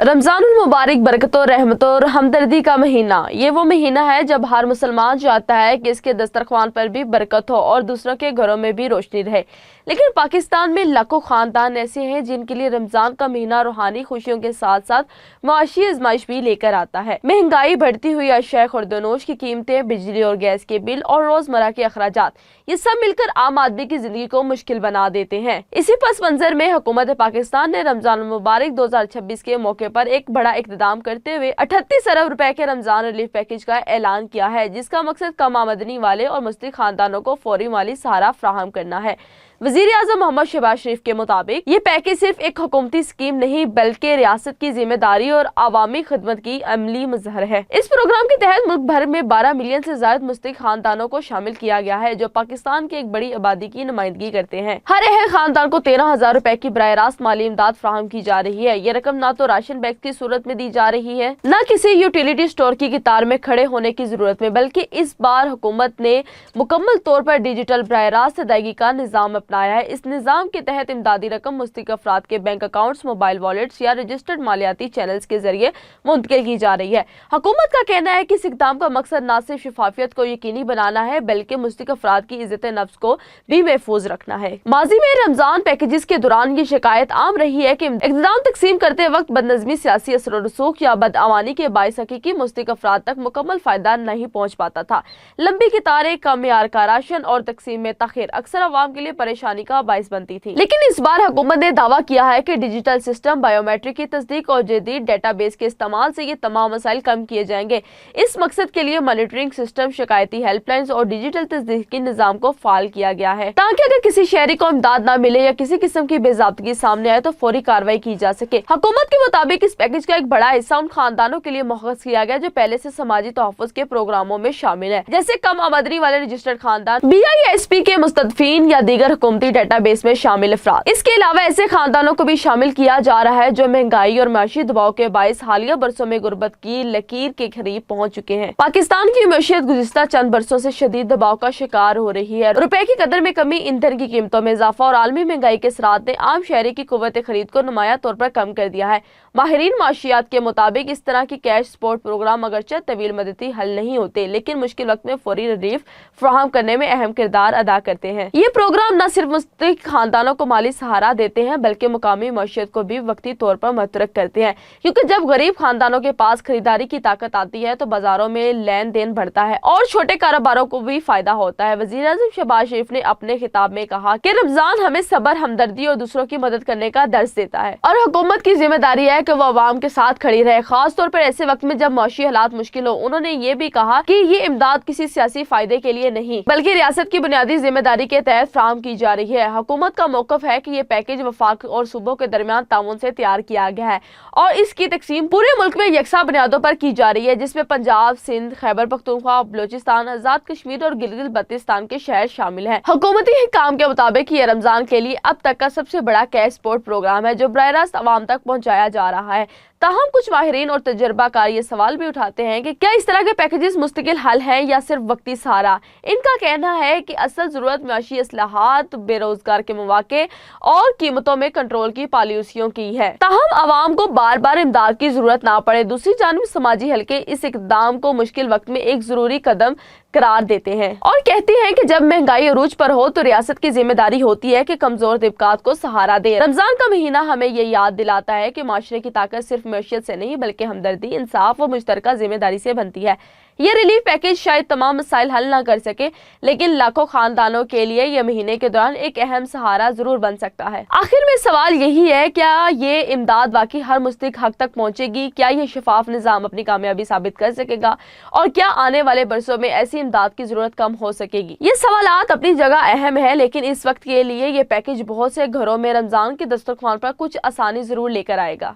रमजान मुबारक बरकतों, रहमतों और हमदर्दी का महीना। ये वो महीना है जब हर मुसलमान चाहता है कि इसके दस्तरख्वान पर भी बरकत हो और दूसरों के घरों में भी रोशनी रहे। लेकिन पाकिस्तान में लाखों खानदान ऐसे हैं जिनके लिए रमजान का महीना रूहानी खुशियों के साथ साथ माशी आजमाइश भी लेकर आता है। महंगाई, बढ़ती हुई अशिया खुर्दनोश की कीमतें, बिजली और गैस के बिल और रोजमर्रा के अखराजात, ये सब मिलकर आम आदमी की जिंदगी को मुश्किल बना देते हैं। इसी पस मंजर में हुकूमत पाकिस्तान ने रमजान मुबारक 2026 के मौके पर एक बड़ा इक़्तिदाम करते हुए 38 अरब रुपए के रमजान रिलीफ पैकेज का ऐलान किया है, जिसका मकसद कम आमदनी वाले और मुस्तहिक खानदानों को फौरी माली सहारा फराहम करना है। वज़ीर आज़म मोहम्मद शहबाज शरीफ के मुताबिक ये पैकेज सिर्फ एक हुकूमती स्कीम नहीं बल्कि रियासत की जिम्मेदारी और अवामी खिदमत की अमली मजहर है। इस प्रोग्राम के तहत मुल्क भर में 12 मिलियन से ज्यादा मुस्तहिक खानदानों को शामिल किया गया है, जो पाकिस्तान की एक बड़ी आबादी की नुमाइंदगी करते हैं। हर अहल खानदान को 13,000 रुपए की बराह रास्त माली इमदाद फराहम की जा रही है। ये रकम न तो राशन बैग की सूरत में दी जा रही है, न किसी यूटिलिटी स्टोर की कतार में खड़े होने की जरूरत में, बल्कि इस बार हुकूमत ने मुकम्मल तौर पर डिजिटल बराह रास्त अदायगी का निज़ाम अपनाया है। इस निज़ाम के तहत इमदादी रकम मुस्तहिक अफराद के बैंक अकाउंट्स, मोबाइल वॉलेट्स या रजिस्टर्ड मालियाती चैनल्स के जरिए मुंतकिल की जा रही है। हुकूमत का कहना है कि इस इक़दाम का मकसद न सिर्फ शफाफियत को यकीनी बनाना है बल्कि मुस्तहिक अफराद की इज्जत नफ्स को भी महफूज रखना है। माजी में रमजान पैकेजेस के दौरान ये शिकायत आम रही है कि इक़दाम तकसीम करते वक्त बदनज़मी, सियासी असर रसूख या बदअवानी के बाइस हकीकी मुस्तहिक अफराद तक मुकम्मल फायदा नहीं पहुँच पाता था। लंबी कतारें, कम मियार का राशन और तकसीम में तखीर अक्सर अवाम के लिए परेशानी का बाइस बनती थी। लेकिन इस बार हुकूमत ने दावा किया है कि डिजिटल सिस्टम, बायोमेट्रिक की तस्दीक और जदीद डेटाबेस के इस्तेमाल से ये तमाम मसाइल कम किए जाएंगे। इस मकसद के लिए मॉनिटरिंग सिस्टम, शिकायती हेल्पलाइंस और डिजिटल तस्दीकी निज़ाम को फाल किया गया है, ताकि अगर किसी शहरी को इमदाद न मिले या किसी किस्म की बेज़ाब्तगी सामने आए तो फौरी कार्रवाई की जा सके। हुकूमत के मुताबिक इस पैकेज का एक बड़ा हिस्सा उन खानदानों के लिए मुख्तस किया गया जो पहले से समाजी तहफ़्फ़ुज़ के प्रोग्रामों में शामिल है, जैसे कम आमदनी वाले रजिस्टर्ड खानदान, BISP के मुस्तदफीन या दीगर हुकूमती डेटाबेस में शामिल अफराद। इसके अलावा ऐसे खानदानों को भी शामिल किया जा रहा है जो महंगाई और माशी दबाव के बायस हालिया बरसों में गुर्बत की लकीर के करीब पहुंच चुके हैं। पाकिस्तान की मईशत गुज़िश्ता चंद बरसों से शदीद दबाव का शिकार हो रही है। रुपए की कदर में कमी, ईंधन की कीमतों में इजाफा और आलमी महंगाई के असरात ने आम शहरी की कुव्वत खरीद को नुमाया तौर पर कम कर दिया है। माहिरीन माशियात के मुताबिक इस तरह की कैश सपोर्ट प्रोग्राम अगरचे तवील मदती हल नहीं होते, लेकिन मुश्किल वक्त में फौरी रिलीफ फराहम करने में अहम किरदार अदा करते हैं। ये प्रोग्राम न सिर्फ मुस्तहिक खानदानों को माली सहारा देते हैं बल्कि मुकामी मईशत को भी वक्ती तौर पर मुतरक करते हैं, क्योंकि जब गरीब खानदानों के पास खरीदारी की ताकत आती है तो बाजारों में लेन देन बढ़ता है और छोटे कारोबारों को भी फायदा होता है। वज़ीर आज़म शहबाज शरीफ ने अपने खिताब में कहा कि रमजान हमें सब्र, हमदर्दी और दूसरों की मदद करने का दर्स देता है और हुकूमत की जिम्मेदारी है कि वो अवाम के साथ खड़ी रहे, खास तौर पर ऐसे वक्त में जब माशी हालात मुश्किल हो। उन्होंने ये भी कहा कि ये इमदाद किसी सियासी फायदे के लिए नहीं बल्कि रियासत की बुनियादी जिम्मेदारी के तहत फराहम की जा रही है। हुकूमत का मौक़िफ़ है कि ये पैकेज वफाक और सूबों के दरमियान ताउन से तैयार किया गया है और इसकी तकसीम पूरे मुल्क में यकसा बुनियादों पर की जा रही है, जिसमें पंजाब, सिंध, खैबर पख्तूनख्वा, बलोचिस्तान, आजाद कश्मीर और गिलगित बल्तिस्तान के शहर शामिल हैं। हुकूमती हिकाम के मुताबिक ये रमजान के लिए अब तक का सबसे बड़ा कैश सपोर्ट प्रोग्राम है जो बराह रास्त अवाम तक पहुँचाया जा रहा है। ताहम कुछ माहिरीन और तजर्बाकार ये सवाल भी उठाते हैं कि क्या इस तरह के पैकेजेस मुस्तकिल हल हैं या सिर्फ वक्ती सहारा। इनका कहना है कि असल जरूरत माशी इस्लाहात, बेरोजगार के मौके और कीमतों में कंट्रोल की पॉलिसियों की है, ताहम अवाम को बार बार इमदाद की जरूरत ना पड़े। दूसरी जानिब समाजी हलके इस इक़दाम को मुश्किल वक्त में एक जरूरी कदम करार देते हैं और कहते हैं कि जब महंगाई अरूज पर हो तो रियासत की जिम्मेदारी होती है कि कमजोर तबकात को सहारा दे। रमजान का महीना हमें ये याद दिलाता है कि माशरे की ताकत सिर्फ मईशत से नहीं बल्कि हमदर्दी, इंसाफ और मुश्तरका जिम्मेदारी से बनती है। ये रिलीफ पैकेज शायद तमाम मसाइल हल ना कर सके, लेकिन लाखों खानदानों के लिए यह महीने के दौरान एक अहम सहारा जरूर बन सकता है। आखिर में सवाल यही है, क्या ये इमदाद वाकई हर मुस्तहिक हक तक पहुंचेगी? क्या ये शफाफ निज़ाम अपनी कामयाबी साबित कर सकेगा? और क्या आने वाले बरसों में ऐसी इमदाद की जरूरत कम हो सकेगी? ये सवालात अपनी जगह अहम है, लेकिन इस वक्त के लिए ये पैकेज बहुत से घरों में रमजान के दस्तरख्वान पर कुछ आसानी जरूर लेकर आएगा।